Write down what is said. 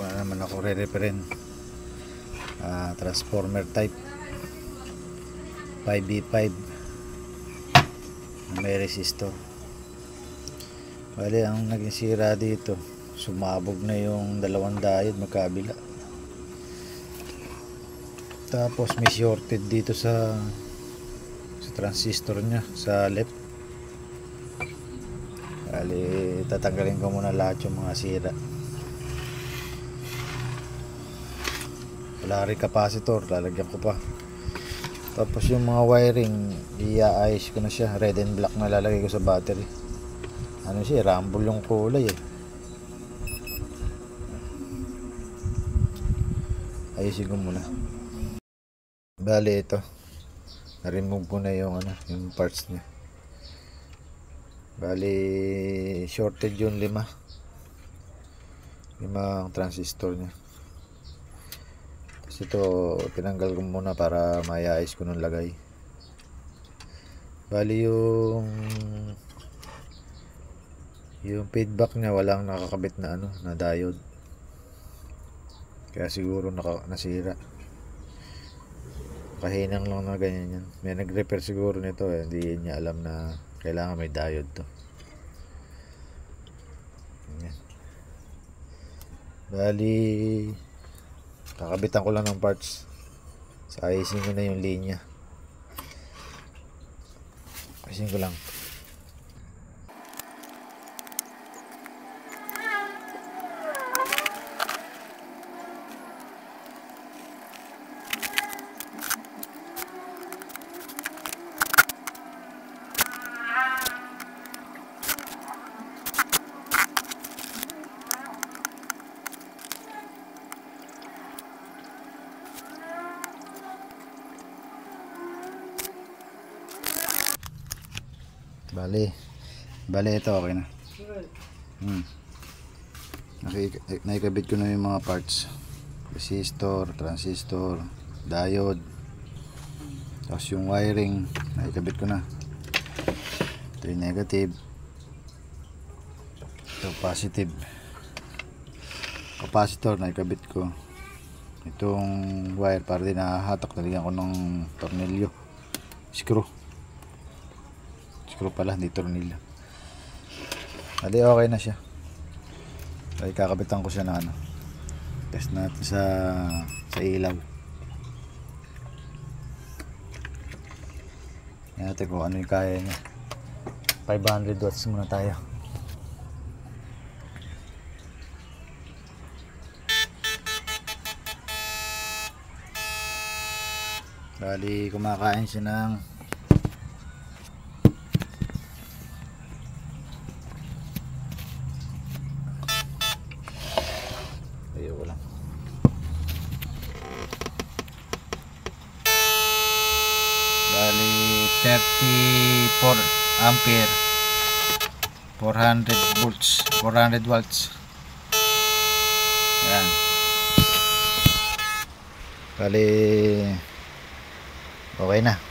Wala naman ako re-referent transformer type 5v5 may resistor. Bali ang naging sira dito, sumabog na yung dalawang diode magkabila, tapos may shorted dito sa transistor nya sa left. Bali tatanggalin ko muna lahat yung mga sira. Wala rin capacitor, lalagyan ko pa. Tapos yung mga wiring, i-ayos ko na siya. Red and black na lalagay ko sa battery. Ano siya, rumble yung kulay eh. Ayusin ko muna. Bali ito, na-remove ko na yung yung parts niya. Bali shorted yung limang transistor niya. Ito tinanggal ko muna para mayayos ko ng lagay. Bali yung feedback niya walang nakakabit na na diode, kaya siguro nasira. Kahinang lang na ganyan yan. May nag-repair siguro nito eh, hindi niya alam na kailangan may diode to. Ganyan. Bali kakabitan ko lang ng parts. So ayusin ko na yung linya. Ayusin ko lang. Bali ito okay na. Naikabit ko na yung mga parts. Resistor, transistor, diode. Tapos yung wiring, naikabit ko na. Ito yung negative. Ito positive. Capacitor, naikabit ko. Itong wire para din nahahatak, nalagyan ko ng tornilyo. Screw pala, hindi tornilyo. Bali okay na siya. Ay kakabitan ko siya na test natin sa ilaw. Yan natin kung ano yung kaya niya. 500 watts muna tayo. Bali kumakain siya ng bali 34 ampere, 400 volts, 400 watts. Yan. Bali okay na.